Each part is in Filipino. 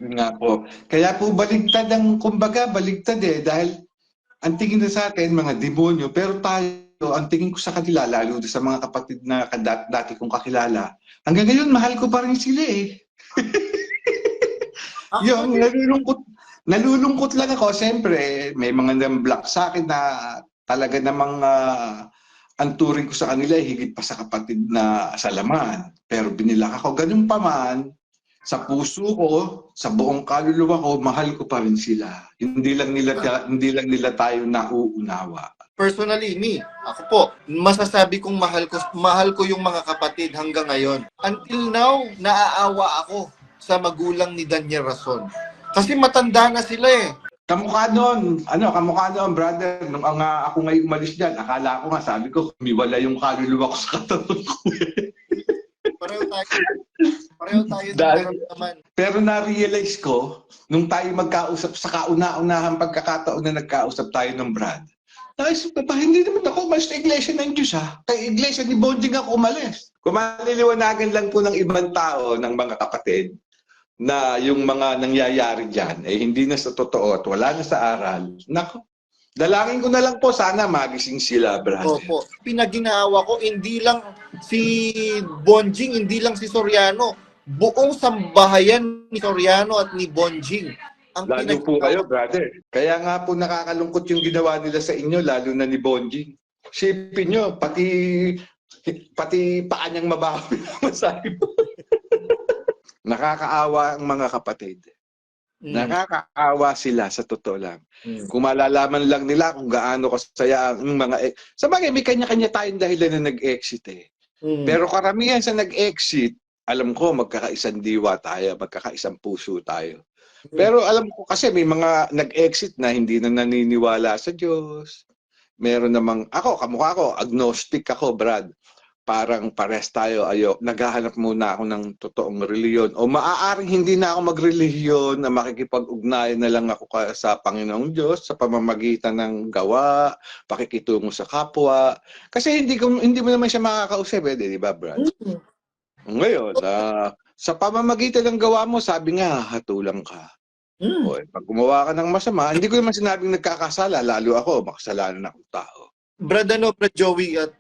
Yun nga po. Kaya po baligtad ang, kumbaga, baligtad eh. Dahil ang tingin na sa atin, mga demonyo, pero tayo, ang tingin ko sa kanila, lalo sa mga kapatid na dati kong kakilala, hanggang ngayon, mahal ko pa rin sila eh. Yung Actually, nalulungkot lang ako. Siyempre, may mga nang-block sa akin na talaga namang ang turing ko sa kanila higit pa sa kapatid na sa laman. Pero binilak ako. Ganun pa man, sa puso ko, sa buong kaluluwa ko, mahal ko pa rin sila. Hindi lang nila tayo nauunawa. personally, ako po, masasabi kong mahal ko yung mga kapatid hanggang ngayon. Until now, naaawa ako sa magulang ni Daniel Rason. Kasi matanda na sila eh. Kamukha noon, brother, nung ako ngayon umalis dyan, akala ko nga, sabi ko, humiwala yung kaluluwa ko sa katawan ko. Pareho tayo. Pareho tayo ng Dahil, naramdaman. pero na-realize ko, nung tayo magkausap sa kauna-unahang pagkakataon na nagkausap tayo ng Brad, naisip ko pa, hindi naman ako umalis sa iglesia ng Diyos ha. Kay iglesia ni Bonjing ako umalis. Kung maliliwanagan lang po ng ibang tao, ng mga kapatid, na yung mga nangyayari dyan, eh hindi na sa totoo at wala na sa aral, nako, dalangin ko na lang po, sana magising sila, brother. Opo. Pinaginaawa ko, hindi lang si Bonjing, hindi lang si Soriano. Buong sambahayan ni Soriano at ni Bonjing ang Lalo po kayo, pinaginawa. brother. Kaya nga po nakakalungkot yung ginawa nila sa inyo, lalo na ni Bonjing. Sipin nyo, pati paa niyang mabawi ang masabi mo. Nakakaawa ang mga kapatid. Nakakaawa sila sa totoo lang. Kung malalaman lang nila kung gaano kasaya ang mga... Sa bagay, may kanya-kanya tayong dahilan na nag-exit eh. Pero karamihan sa nag-exit, alam ko magkakaisang diwa tayo, magkakaisang puso tayo. Pero alam ko kasi may mga nag-exit na hindi na naniniwala sa Diyos. Meron namang, kamukha ko, agnostic ako, Brad. Parang pares tayo, naghahanap muna ako ng totoong reliyon. O maaaring hindi na ako magrelihiyon, na makikipag-ugnayan na lang ako sa Panginoong Diyos sa pamamagitan ng gawa, pakikitungo sa kapwa. Kasi hindi mo naman siya makakausap, di ba, Brad? Ngayon, sa pamamagitan ng gawa mo, sabi nga, hatulang ka. O, pag gumawa ka ng masama, hindi ko naman sinabing nagkakasala, lalo ako, makasalanan akong tao. Brad Joey, at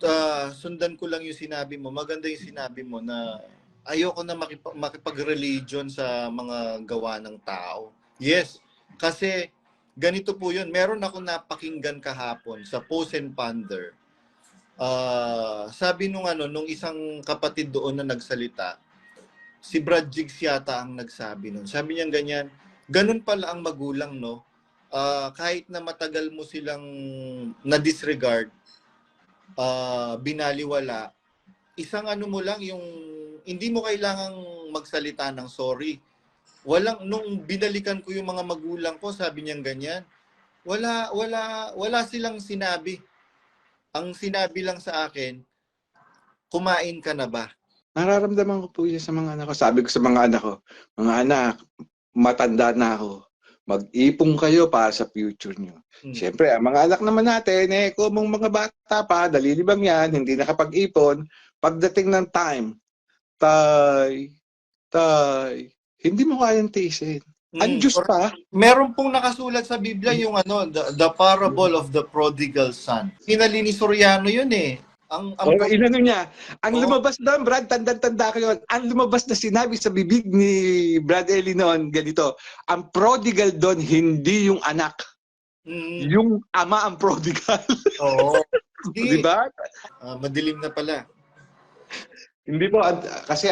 sundan ko lang yung sinabi mo. Maganda yung sinabi mo na ayoko na makipag-religion sa mga gawa ng tao. Yes, kasi ganito po yun. Meron ako napakinggan kahapon sa Post and Ponder. Sabi nung isang kapatid doon na nagsalita, si Brad Jigs yata ang nagsabi nun. Sabi niya ganyan, ganun pala ang magulang, no? Kahit na matagal mo silang na-disregard, binaliwala, isang mo lang yung hindi mo kailangang magsalita ng sorry. Nung binalikan ko yung mga magulang ko, sabi niya ganyan, wala silang sinabi. Ang sinabi lang sa akin, kumain ka na ba? Nararamdaman ko po yun sa mga anak ko. Sabi ko sa mga anak ko, mga anak, matanda na ako. Mag-ipong kayo para sa future nyo. Siyempre, ang mga anak naman natin, kung mga bata pa, dalilibang yan, hindi nakapag-ipon, pagdating ng time, tay, hindi mo kayang tiisin. Ang Diyos pa. Meron pong nakasulat sa Biblia yung the parable of the prodigal son. Hinali ni Soriano yun eh. Inano niya. Ang lumabas doon, Brad, tanda ko yun. Ang lumabas na sinabi sa bibig ni Brad Eli noon, ganito, ang prodigal doon, hindi yung anak. Yung ama ang prodigal. Oo. Di ba? Madilim na pala. Hindi po, kasi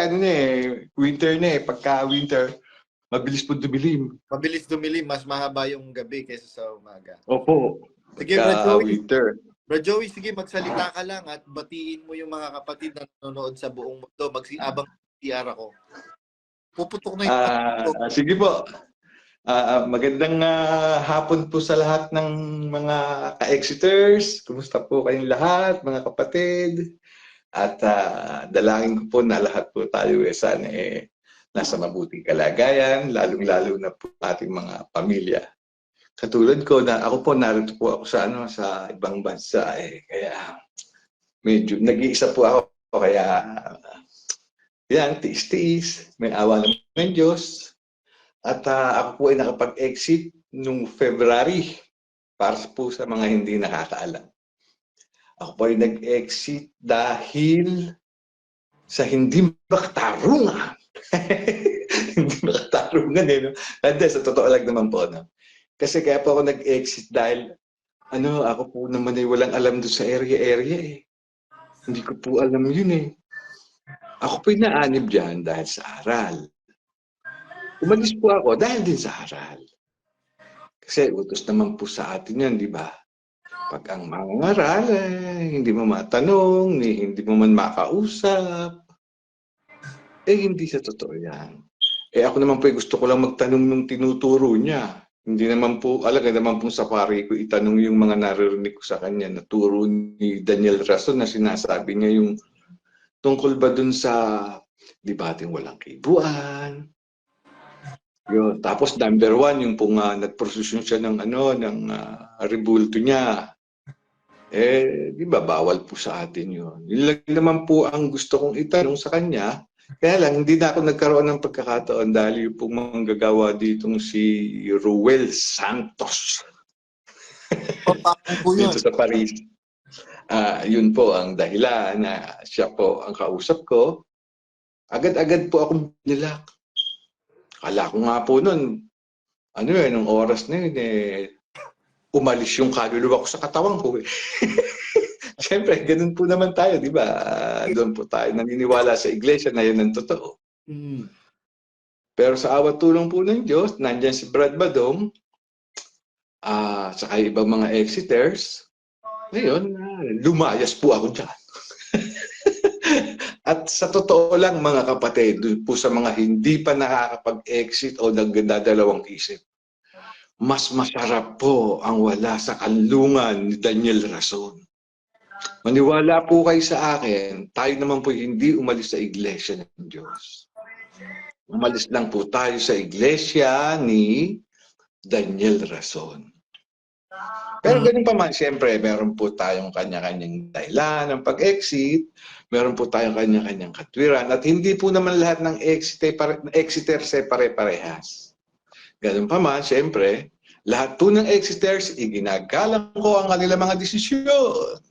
winter na eh. Pagka winter, mabilis po dumilim. Mabilis dumilim, mas mahaba yung gabi kaysa sa umaga. Opo. Sige, Pagka winter. Bro Joey, sige, magsalita ka lang at batiin mo yung mga kapatid na nanonood sa buong mundo. Abang PR ako. Puputok na yung sige po. Magandang hapon po sa lahat ng mga ka-exiters. Kumusta po kayong lahat, mga kapatid? At dalangin ko po na lahat po tayo sana nasa mabuting kalagayan, lalong-lalo na po ating mga pamilya. Katulad ko na ako po narito po ako sa ibang bansa kaya medyo nag-iisa po ako kaya yan, tiis-tiis, may awa naman ng Diyos. At ako po ay nakapag-exit nung February para po sa mga hindi nakakaalam. Ako po ay nag-exit dahil sa hindi makatarungan. Hindi makatarungan eh. No? Hindi, sa totoo lang naman po. No? Kasi kaya po ako nag-exit dahil ako po naman ay walang alam doon sa area eh. Hindi ko po alam yun eh. Ako po ay naanib dyan dahil sa aral. Umalis po ako dahil din sa aral. Kasi utos naman po sa atin yan, di ba? Pag ang mangangaral, hindi mo matanong, hindi mo man makausap, hindi sa totoo yan. Ako naman po gusto ko lang magtanong nung tinuturo niya. Hindi naman po, alaga naman po sa pari ko itanong yung mga naririnig ko sa kanya na turo ni Daniel Rason na sinasabi niya yung tungkol ba dun sa debating walang kibuan. Yun. Tapos number 1, yung pong nagprosesyon siya ng rebulto niya. Di ba bawal po sa atin yun. Yun lang naman po ang gusto kong itanong sa kanya. Kaya lang, hindi na ako nagkaroon ng pagkakataon dahil yung pong manggagawa ditong si Ruel Santos. Dito sa Paris. Yun po ang dahilan na siya po ang kausap ko. Agad-agad po akong nilak. Kala ko nga po nun, nung oras na yun, umalis yung kaluluwa ko sa katawan ko. Siyempre, ganun po naman tayo, di ba? Doon po tayo naniniwala sa iglesia na yun ang totoo. Pero sa awat tulong po ng Diyos, nandyan si Brad Badong, saka ibang mga exiters, ngayon, lumayas po ako dyan. At sa totoo lang, mga kapatid, doon po sa mga hindi pa nakakapag-exit o nagdadalawang isip, mas masarap po ang wala sa kanlungan ni Daniel Rason. Maniwala po kayo sa akin, tayo naman po hindi umalis sa iglesia ng Diyos. Umalis lang po tayo sa iglesia ni Daniel Rason. Pero ganun pa man, siyempre, meron po tayong kanya-kanyang dahilan ng pag-exit, meron po tayong kanya-kanyang katwiran, at hindi po naman lahat ng exiters ay pare-parehas. Ganun pa man, siyempre, lahat po ng exiters, iginagalang ko ang kanilang mga desisyon.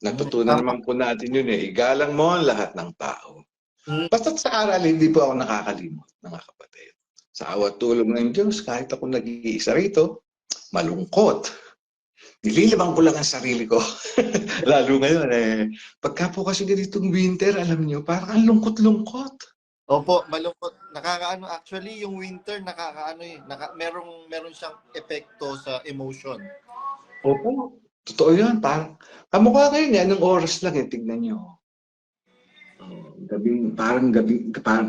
Natutunan naman po natin yun igalang mo ang lahat ng tao. Basta't sa aral, hindi po ako nakakalimot, mga kapatid. Sa awat tulong ng Diyos, kahit ako nag-iisa rito, malungkot. Nililibang ko lang ang sarili ko. Lalo ngayon, pagka po kasi ganitong winter, alam niyo, parang ang lungkot-lungkot. Opo, malungkot. Nakakaano, actually, yung winter, meron siyang epekto sa emotion. Opo, totoo yan. Parang, kamukha kayo niya, anong oras lang tignan niyo. Parang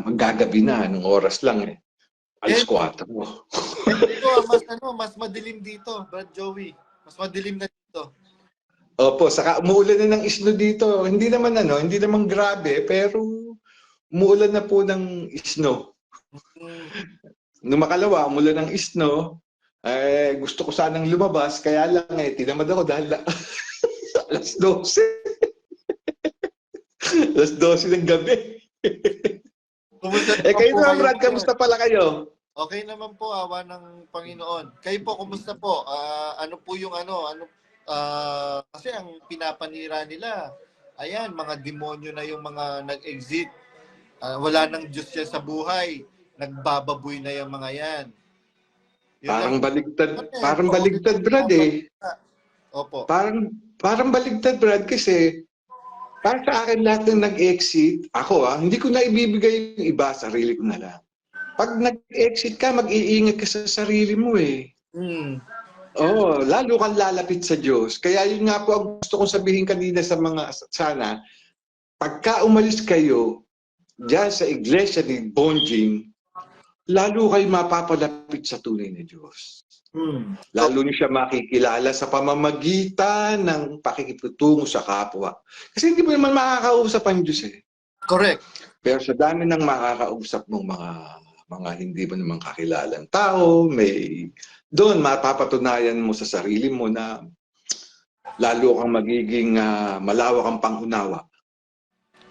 maggagabi na, anong oras lang Alas 4 mo. Mas madilim dito, Brad Joey. Mas madilim na dito. Opo, saka umuulan na ng snow dito. Hindi naman grabe, pero umuulan na po ng snow. Nung makalawa, umuulan ng snow, gusto ko sanang lumabas, kaya lang tinamad ako dahil alas 12. Alas 12 ng gabi. Kayo naman, Brad, kamusta pala kayo? Okay naman po, awa ng Panginoon. Kayo po, kumusta po? Ano po yung kasi ang pinapanira nila, ayan, mga demonyo na yung mga nag-exit. Wala nang Diyos yan sa buhay. Nagbababoy na yung mga yan. Parang baligtad, Brad Opo. Parang baligtad, Brad, kasi para sa akin lahat ng nag-exit, ako hindi ko na ibibigay yung iba, sarili ko na lang. Pag nag-exit ka, mag-iingat ka sa sarili mo Oo, lalo kang lalapit sa Diyos. Kaya yun nga po ang gusto kong sabihin kanina sa mga sana, pagka umalis kayo dyan sa iglesia ni Bonjing, lalo kayo mapapalapit sa tunay na Diyos. Lalo niyo siya makikilala sa pamamagitan ng pakikitungo sa kapwa. Kasi hindi mo naman makakausap ang Diyos Correct. Pero sa dami ng makakausap mong mga hindi mo naman kakilalang tao, doon mapapatunayan mo sa sarili mo na lalo kang magiging malawak ang pangunawa.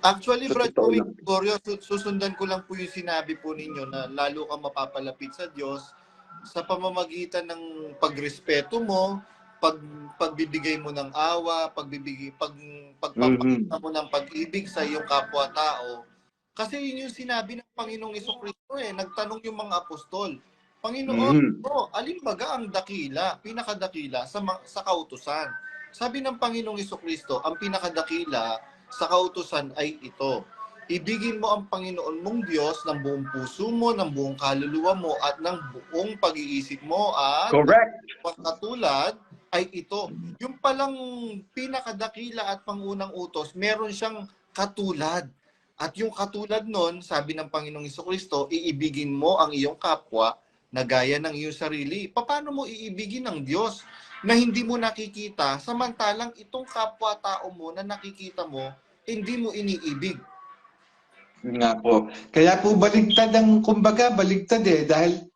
Actually, Sa Brad totoo Joey lang. Gregorio, susundan ko lang po yung sinabi po ninyo na lalo kang mapapalapit sa Diyos sa pamamagitan ng pagrespeto mo, pag pagbibigay mo ng awa, pagpapakita mo ng pag-ibig sa iyong kapwa-tao. Kasi yun yung sinabi ng Panginoong Jesucristo eh. Nagtanong yung mga apostol, Panginoon, alin baga ang dakila, pinakadakila sa kautusan? Sabi ng Panginoong Jesucristo, ang pinakadakila sa kautusan ay ito. Ibigin mo ang Panginoon mong Diyos ng buong puso mo, ng buong kaluluwa mo, at ng buong pag-iisip mo, at Correct. katulad ay ito. Yung palang pinakadakila at pangunang utos, meron siyang katulad. At yung katulad nun, sabi ng Panginoong Jesucristo, iibigin mo ang iyong kapwa na gaya ng iyong sarili. Paano mo iibigin ang Diyos na hindi mo nakikita, samantalang itong kapwa-tao mo na nakikita mo, hindi mo iniibig? Nga po. Kaya po baligtad ang, kumbaga, baligtad eh. Dahil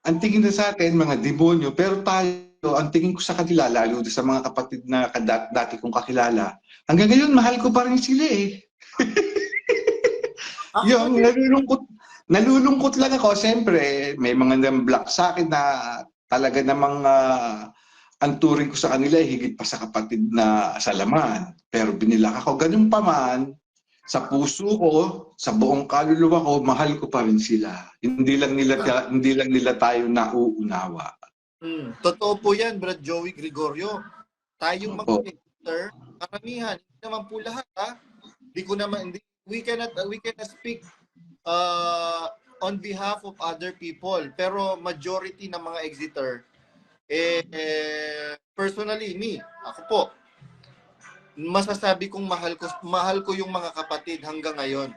ang tingin na sa atin, mga demonyo, pero tayo, ang tingin ko sa kanila, lalo sa mga kapatid na dati kong kakilala, hanggang ngayon, mahal ko pa rin sila eh. Yung nalulungkot lang ako. Siyempre, may mga nang-block sa akin na talaga namang ang turing ko sa kanila higit pa sa kapatid na sa laman. Pero binilak ako. Ganun pa man, sa puso ko, sa buong kaluluwa ko, mahal ko pa rin sila. Hindi lang nila tayo nauunawa. Totoo po yan, Brad Joey Gregorio. Tayong mga editor, karamihan, hindi naman po lahat ha. We cannot speak on behalf of other people. Pero majority ng mga exitor, personally, ako po, masasabi kong mahal ko yung mga kapatid hanggang ngayon.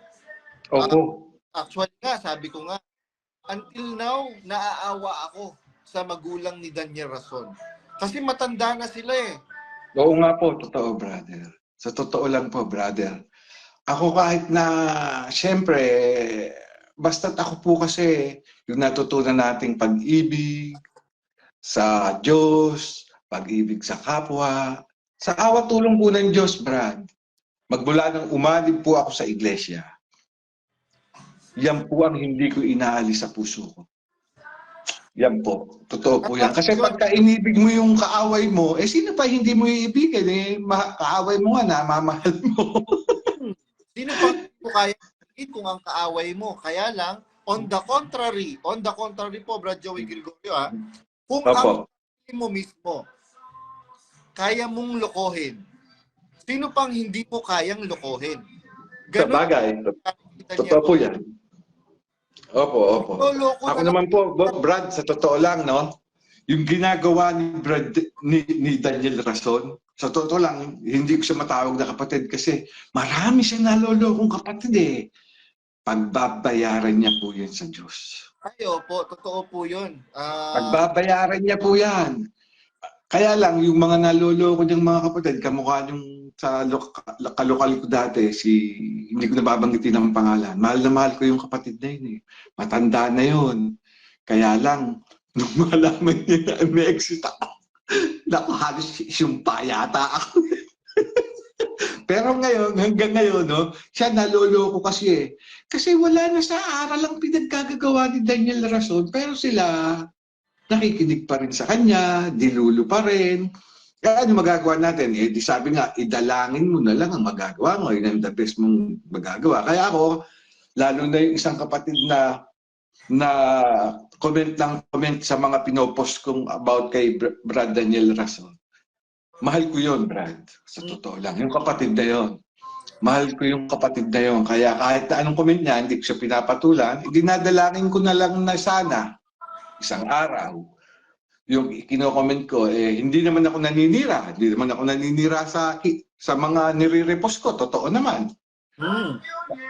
Opo. Actually nga, sabi ko nga, until now, naaawa ako sa magulang ni Daniel Rason. Kasi matanda na sila eh. Oo nga po, totoo brother. Sa totoo lang po brother. Ako kahit na, syempre, basta't ako po kasi yung natutunan nating pag-ibig sa Diyos, pag-ibig sa kapwa, sa awa tulong po ng Diyos, Brad. Magmula nang umalig po ako sa iglesia, yan po ang hindi ko inaalis sa puso ko. Yan po. Totoo po yan. Kasi pagka inibig mo yung kaaway mo, sino pa hindi mo iibigin? Kaaway mo nga, namamahal mo. Sino pa po kaya kung ang kaaway mo? Kaya lang, on the contrary po, Brad Joey Gregorio, kung ang kaaway mo mismo, kaya mong lokohin, sino pang hindi mo kayang lokohin? Sa bagay. Totoo po yan. Opo. Ako naman po, Brad, sa totoo lang, no? Yung ginagawa ni Daniel Rason, sa totoo lang, hindi ko siya matawag na kapatid kasi marami siyang nalolokong kapatid eh. Pagbabayaran niya po yan sa Diyos. Ay, opo, totoo po yun. Pagbabayaran niya po yan. Kaya lang, yung mga naloloko niyang mga kapatid, kamukha niyong sa kalokal ko dati, hindi ko nababanggitin ang pangalan. Mahal na mahal ko yung kapatid na yun eh. Matanda na yun. Kaya lang, nung malaman niya na may exit ako, halos sumpa yata ako. Pero ngayon, hanggang ngayon, no, siya naloloko kasi eh. Kasi wala na sa aral ang pinagkagagawa ni Daniel Rason, pero sila nakikinig pa rin sa kanya, dilulo pa rin. Kaya ano magagawa natin? Di sabi nga, idalangin mo na lang ang magagawa mo. Yun ang the best mong magagawa. Kaya ako, lalo na yung isang kapatid na comment sa mga pinopost kong about kay Brad Daniel Rason. Mahal ko yun, Brad. Sa totoo lang. Yung kapatid na yun. Mahal ko yung kapatid na yun. Kaya kahit na anong comment niya, hindi ko siya pinapatulan, dinadalangin ko na lang na sana, isang araw, yung kino-comment ko, hindi naman ako naninira. Hindi naman ako naninira sa mga nire-repost ko. Totoo naman.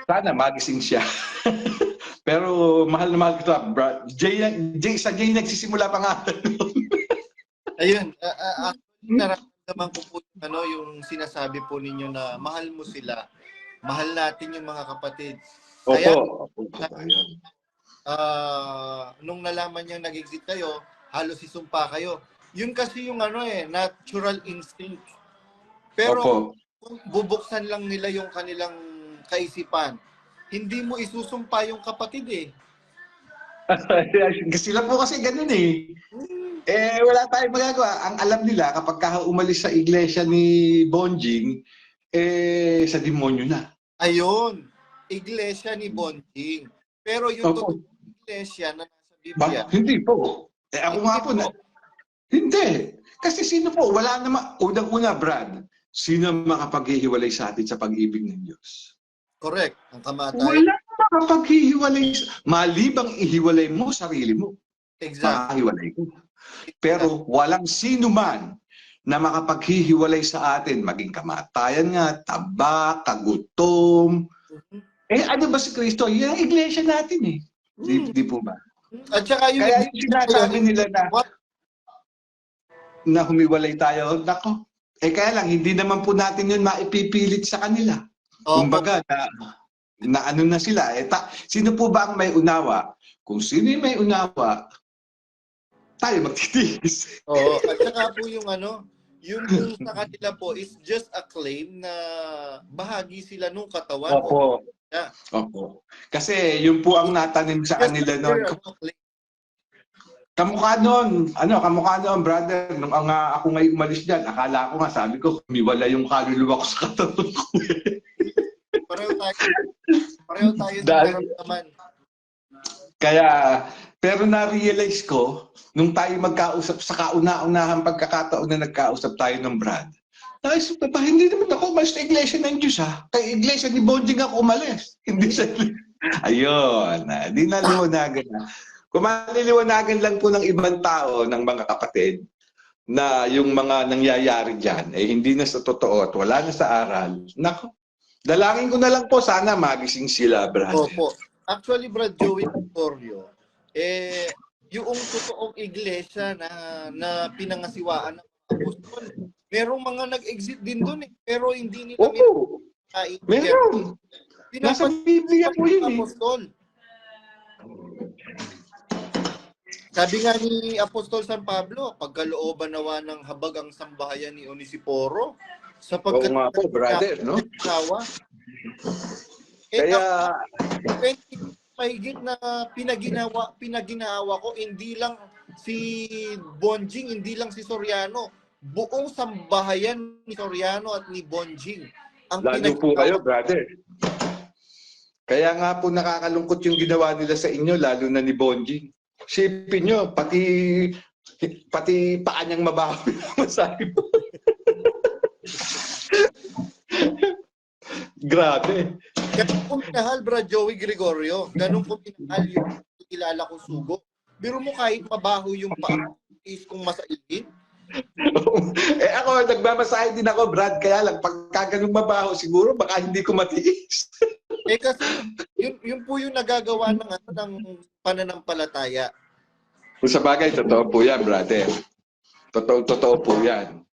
Sana magising siya. Pero mahal na mahal ko ito. Sa J nagsisimula pa nga. Ayun. Nararamdaman ko po yung sinasabi po ninyo na mahal mo sila. Mahal natin yung mga kapatid. Kaya, nung nalaman niyang nag-exit kayo, halos isumpa kayo. Yun kasi yung natural instinct. Pero kung bubuksan lang nila yung kanilang kaisipan, hindi mo isusumpa yung kapatid eh. Sila po kasi ganun eh. Wala tayong magagawa. Ang alam nila, kapag umalis sa iglesia ni Bonjing, sa demonyo na. Ayun, iglesia ni Bonjing. Pero yung totoong iglesia na nasa Biblia. Hindi po. Ako nga po na. Hindi. Kasi sino po? Wala naman. Unang-una, Brad, sino makapaghihiwalay sa atin sa pag-ibig ng Diyos? Correct. Ang kamatayan. Wala makapaghihiwalay. Malibang ihiwalay mo sarili mo. Exactly. Makahiwalay ko. Pero walang sino man na makapaghihiwalay sa atin, maging kamatayan nga, taba, kagutom. Ano ba si Kristo? Yan ang iglesia natin eh. Di po ba? At saka kaya yung sinasabi nila na humiwalay tayo, nako. Kaya lang, hindi naman po natin yun maipipilit sa kanila. Kumbaga, na ano na sila. Sino po ba ang may unawa? Kung sino yung may unawa, tayo magtitiis. Oo. At saka po yung yung sa kanila po is just a claim na bahagi sila nung katawan. Opo. Yeah. Opo. Kasi yun po ang natanim sa kanila noon. Kamukha noon, brother, nung ako ngayon umalis dyan, akala ko nga, sabi ko, humiwala yung kaluluwa ko sa katawan ko. Pareho tayo naman. Kaya, pero na-realize ko, nung tayo magkausap sa kauna-unahang pagkakataon na nagkausap tayo ng Brad, naisip na ba, hindi naman ako umalis sa iglesia ng Diyos ha. Kaya iglesia ni Bonjing ako umalis. Hindi sa ayun, di naliwanagan na. Kung maliliwanagan lang po ng ibang tao, ng mga kapatid, na yung mga nangyayari dyan, hindi na sa totoo at wala na sa aral, nako, dalangin ko na lang po, sana magising sila, brother. Opo. Actually, Brad Joey Victorio, yung totoong iglesia na pinangasiwaan ng apostol, merong mga nag-exit din doon pero hindi nila meron. Nasa Biblia po yun apostol. Sabi nga ni Apostol San Pablo, pagkalooban nawa ng habag ang sambahayan ni Onesiporo, sapagkat nga po, brother, no? Kaya mahigit na pinaginawa ko, hindi lang si Bonjing, hindi lang si Soriano, buong sambahayan ni Soriano at ni Bonjing. Lalo po kayo, brother. Kaya nga po nakakalungkot yung ginawa nila sa inyo, lalo na ni Bonjing. Sipin nyo, pati paa niyang mabaho masabi mo. Grabe. Ganun ko minahal, Brad Joey Gregorio. Ganun ko minahal yung kilala kong sugo. Biro mo kahit mabaho yung paa, is kung masaigin. Ako, nagmamasahe din ako, Brad. Kaya lang, pagka ganun mabaho, siguro baka hindi ko matiis. Kasi yun po yung nagagawa ng pananampalataya. Kung sa bagay, totoo po yan, brother. Totoo po yan.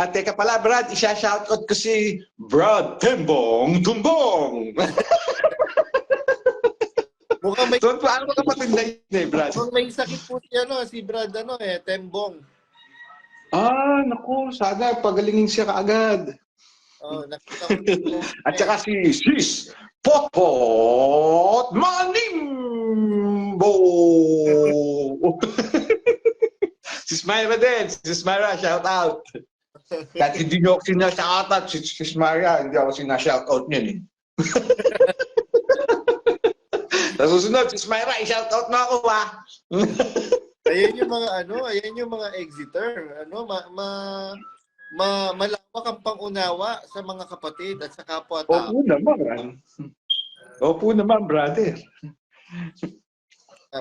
At teka pala, Brad, isa-shoutout ko si Brad Tembong Tumbong. Mukhang may... So, paano kapatid na yun Brad? Mukhang may sakit po si Brad, Tembong. Naku, sana pagalingin siya kaagad. Nakita ko. At saka si Sis Potpot Manimbo. Sis Myra din. Sis Myra, shout out. Kahit hindi nyo ako sinashout out, Sis Myra, hindi ako sinashout out niyan eh. Sa susunod, Sis Myra, i-shout out mo ako ha. Ayan yung mga exiter. Malawak ang pangunawa sa mga kapatid at sa kapwa-tao. Opo naman, brother.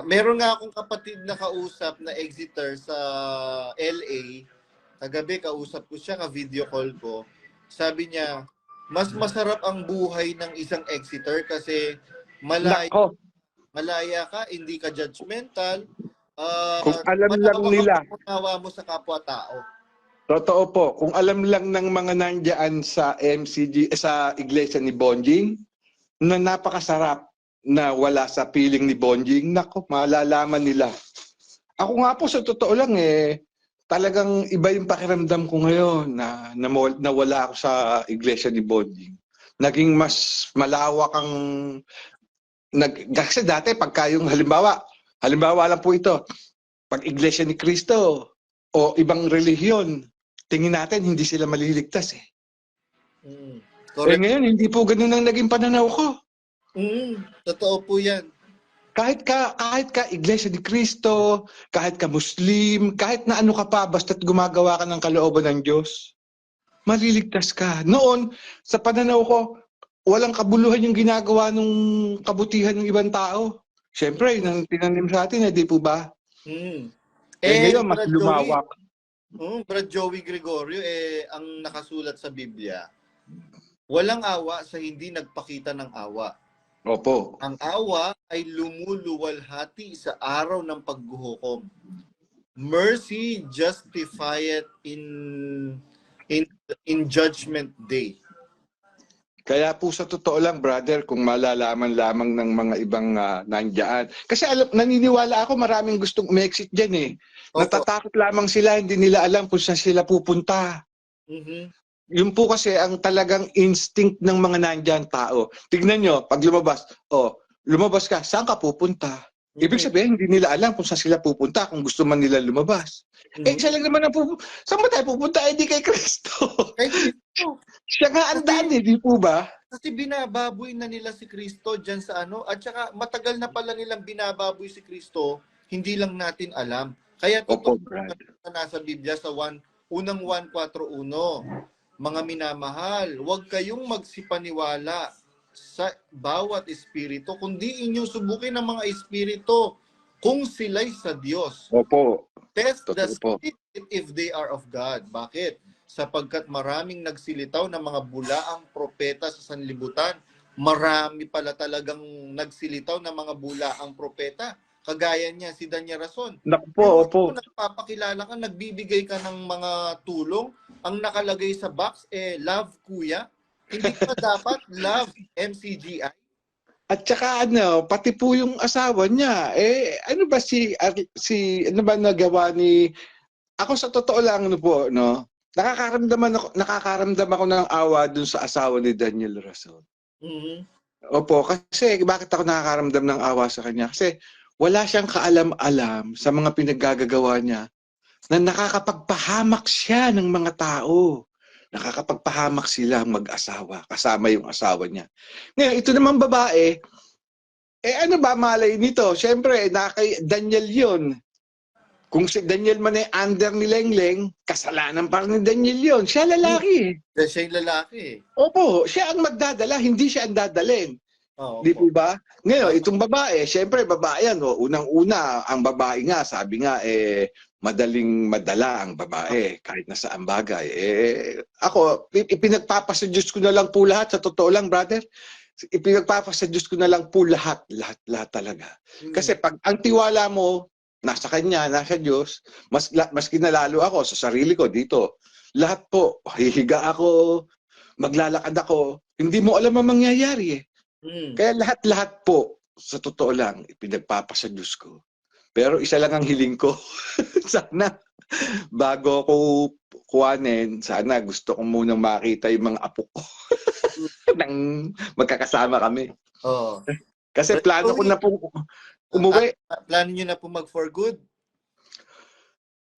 Meron nga akong kapatid na kausap na exiter sa LA. Kagabi kausap ko siya, ka-video call ko. Sabi niya, mas masarap ang buhay ng isang exiter kasi malaya ka, hindi ka judgmental. Kung alam lang nila. Pangunawa mo sa kapwa-tao. Totoo po. Kung alam lang ng mga nandiyan sa MCG, sa iglesia ni Bonjing, na napakasarap na wala sa piling ni Bonjing, nako, malalaman nila. Ako nga po sa totoo lang talagang iba yung pakiramdam ko ngayon na nawala ako sa iglesia ni Bonding. Naging mas malawak ang kasi dati pagka yung halimbawa lang po ito, pag iglesia ni Cristo o ibang relihiyon, tingin natin hindi sila maliligtas eh. Correct. Ngayon hindi po ganoon ang naging pananaw ko. Totoo po 'yan. Kahit ka iglesia ni Cristo, kahit ka Muslim, kahit na ano ka pa basta't gumagawa ka ng kalooban ng Diyos, maliligtas ka. Noon sa pananaw ko, walang kabuluhan yung ginagawa nung kabutihan ng ibang tao. Siyempre, nang tinanim sa atin, di po ba? Ngayon, mas lumawak. Brad Joey Gregorio, ang nakasulat sa Biblia, walang awa sa hindi nagpakita ng awa. Opo. Ang awa ay lumuluwalhati sa araw ng paghuhukom. Mercy justified in judgment day. Kaya po sa totoo lang, brother, kung malalaman lamang ng mga ibang nandiyan. Kasi naniniwala ako maraming gustong umexit dyan eh. Opo. Natatakot lamang sila, hindi nila alam kung saan sila pupunta. Yun po kasi ang talagang instinct ng mga nandiyan tao. Tignan nyo, pag lumabas ka, saan ka pupunta? Ibig sabihin, hindi nila alam kung saan sila pupunta, kung gusto man nila lumabas. Siya lang naman ang pupunta. Saan ba tayo pupunta? Hindi kay Kristo. Kay Kristo. Siya nga ang daan eh, di po ba? Kasi binababoy na nila si Kristo dyan sa at saka matagal na pala nilang binababoy si Kristo, hindi lang natin alam. Kaya totoo na nasa Biblia sa unang 1:4:1, mga minamahal, huwag kayong magsipaniwala sa bawat espiritu, kundi inyong subukin ng mga espiritu kung sila'y sa Diyos. Opo. Test the spirit if they are of God. Bakit? Sapagkat maraming nagsilitaw ng mga bulaang propeta sa sanlibutan. Marami pala talagang nagsilitaw ng mga bulaang propeta. Kagaya niya si Danya Rason. Opo. Nagpapakilala ka, nagbibigay ka ng mga tulong, ang nakalagay sa box, love kuya. Hindi pa dapat love MCGI. At saka pati po yung asawa niya, ano ba ano ba nagawa ni, ako sa totoo lang nakakaramdam ako ng awa dun sa asawa ni Daniel Rason. Opo, kasi bakit ako nakakaramdam ng awa sa kanya? Kasi wala siyang kaalam-alam sa mga pinaggagawa niya na nakakapagpahamak siya ng mga tao. Nakakapagpahamak sila mag-asawa, kasama yung asawa niya. Ngayon, ito naman babae, ano ba malay nito? Siyempre, kay Daniel yun. Kung si Daniel man ay under ni Lengleng, kasalanan pa rin ni Daniel yun. Siya lalaki. Siya yung lalaki. Opo, siya ang magdadala, hindi siya ang dadalhin. Di po ba? Ngayon, itong babae, siyempre babae yan. Unang-una, ang babae nga, sabi nga, madaling madala ang babae kahit nasa ang bagay. Ako, ipinagpapasa Diyos ko na lang po lahat. Sa totoo lang, brother, ipinagpapasa Diyos ko na lang po lahat talaga. Kasi pag ang tiwala mo, nasa Kanya, nasa Diyos, mas kinalalo ako sa sarili ko dito. Lahat po, hihiga ako, maglalakad ako, hindi mo alam ang mangyayari eh. Kaya lahat po, sa totoo lang, ipinagpapasa Diyos ko. Pero isa lang ang hiling ko. Sana, bago ko kuhanin, sana gusto ko munang makita yung mga apo ko. Nang magkakasama kami. Kasi plano ko na po umuwi. Plano nyo na po mag-for good?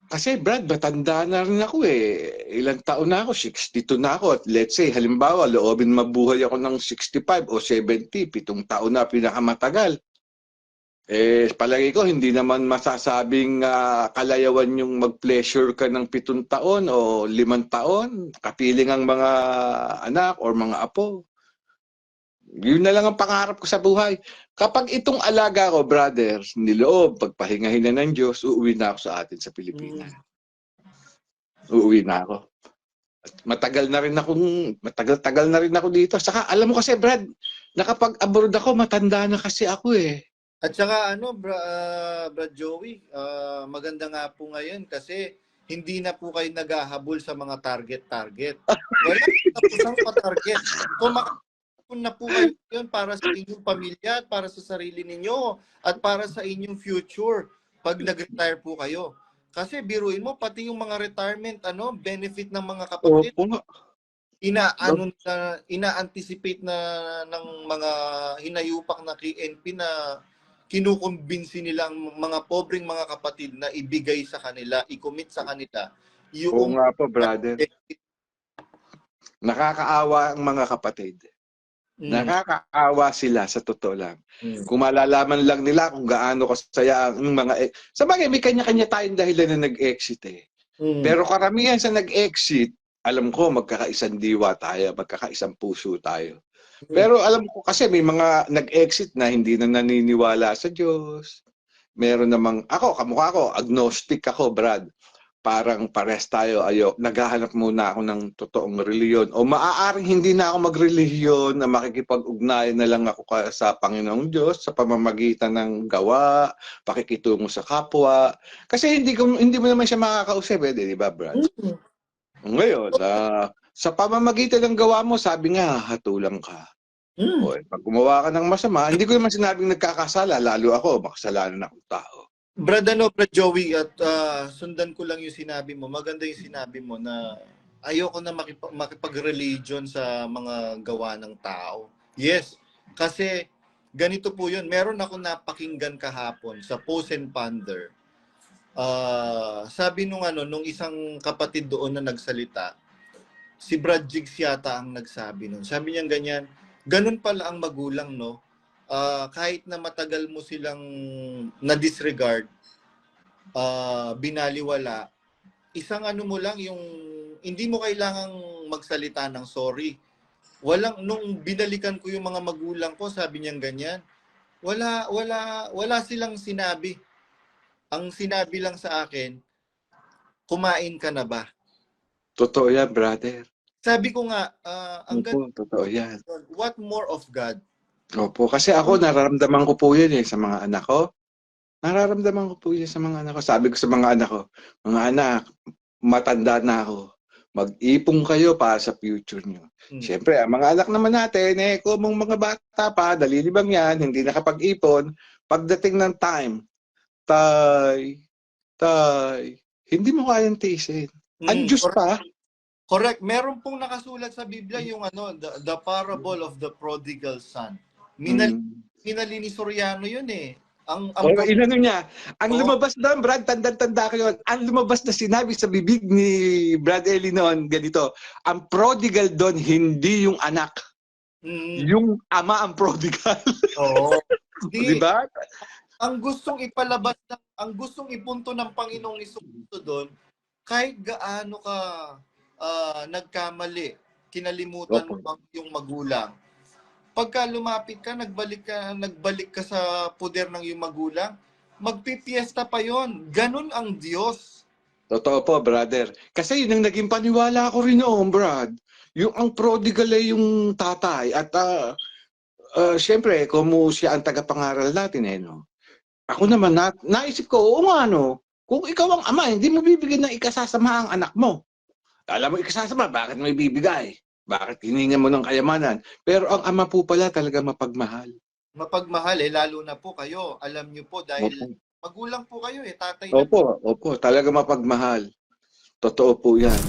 Kasi Brad, matanda na rin ako eh. Ilang taon na ako, 62 na ako. At let's say, halimbawa, loobin mabuhay ako ng 65 o 70, 7 taon na pinakamatagal. Palagi ko, hindi naman masasabing kalayawan yung mag-pleasure ka ng 7 taon o 5 taon. Kapiling ang mga anak or mga apo. Yun na lang ang pangarap ko sa buhay. Kapag itong alaga ko, brother, niloob, pagpahingahin na ng Diyos, uuwi na ako sa atin sa Pilipinas. Uuwi na ako. Matagal na rin ako dito. Saka alam mo kasi, Brad, nakapag-abroad ako, matanda na kasi ako eh. At saka Brad Joey, maganda nga po ngayon kasi hindi na po kayo naghahabol sa mga target. Wala na po target. Kung na po kayo yun para sa inyong pamilya, para sa sarili ninyo, at para sa inyong future pag nag-retire po kayo. Kasi biruin mo, pati yung mga retirement, benefit ng mga kapatid, Opo. ina-anticipate na ng mga hinayupak na KNP na kinukumbinsi nilang mga pobreng mga kapatid na ibigay sa kanila, i-commit sa kanila Oo yung nga po, brother. Nakakaawa ang mga kapatid. Nakakaawa sila sa totoo lang. Kung malalaman lang nila kung gaano kasaya ang mga sa bagay may kanya-kanya tayong dahilan na nag-exit eh. Pero karamihan sa nag-exit, alam ko magkakaisang diwa tayo, magkakaisang puso tayo. Pero alam ko kasi may mga nag-exit na hindi na naniniwala sa Diyos. Meron namang ako, kamukha ko, agnostic ako, Brad. Parang pares tayo, naghahanap muna ako ng totoong reliyon. O maaaring hindi na ako magrelihiyon na makikipag-ugnayan na lang ako sa Panginoong Diyos sa pamamagitan ng gawa, pakikitungo sa kapwa. Kasi hindi mo naman siya makakausap, di ba, Brad? Ngayon, sa pamamagitan ng gawa mo, sabi nga, hatulang ka. O, pag gumawa ka ng masama, hindi ko naman sinabing nagkakasala, lalo ako, makasalanan akong tao. Brad Joey, at sundan ko lang yung sinabi mo. Maganda yung sinabi mo na ayoko na makipag-religion sa mga gawa ng tao. Yes, kasi ganito po yun. Meron ako napakinggan kahapon sa Post and Ponder. Sabi nung isang kapatid doon na nagsalita, si Brad Jigs yata ang nagsabi nun. Sabi niya ganyan, ganun pala ang magulang, no? Kahit na matagal mo silang na-disregard, binaliwala, isang mo lang yung hindi mo kailangang magsalita ng sorry. Nung binalikan ko yung mga magulang ko, sabi niya ganyan, wala silang sinabi. Ang sinabi lang sa akin, kumain ka na ba? Totoo yan, brother. Sabi ko nga, totoo yan. What more of God? Opo, kasi ako nararamdaman ko po yan sa mga anak ko. Nararamdaman ko po yan sa mga anak ko. Sabi ko sa mga anak ko, mga anak, matanda na ako. Mag-ipong kayo para sa future nyo. Siyempre, ang mga anak naman natin, kung mga bata pa, dalilibang yan, hindi nakapag-ipon, pagdating ng time, hindi mo kayang tiisin. Ang Diyos pa. Correct. Meron pong nakasulat sa Biblia yung the parable of the prodigal son. Minali ni Soriano yun eh. Ang lumabas doon, Brad, tanda ko yun. Ang lumabas na sinabi sa bibig ni Brad Eli noon, ganito, ang prodigal doon, hindi yung anak. Yung ama ang prodigal. Oo. Diba? Ang gustong ipalabas, ang gustong ipunto ng Panginoong Hesus doon, kahit gaano ka nagkamali, kinalimutan mo yung magulang. Pagka lumapit ka, nagbalik ka sa poder ng iyong magulang, magpipiesta pa yon. Ganun ang Diyos. Totoo po, brother. Kasi yun ang naging paniwala ko rin noon, Brad. Yung ang prodigal ay yung tatay. At siyempre, kung siya ang tagapangaral natin, no? Ako naman, naisip ko, oo nga, no? Kung ikaw ang ama, hindi mo bibigyan ng ikasasama ang anak mo. Alam mo, ikasasama, bakit mo ibibigay? Bakit hiningan mo ng kayamanan? Pero ang ama po pala talaga mapagmahal. Mapagmahal, lalo na po kayo. Alam niyo po, dahil magulang po kayo, tatay. Opo, talaga mapagmahal. Totoo po yan.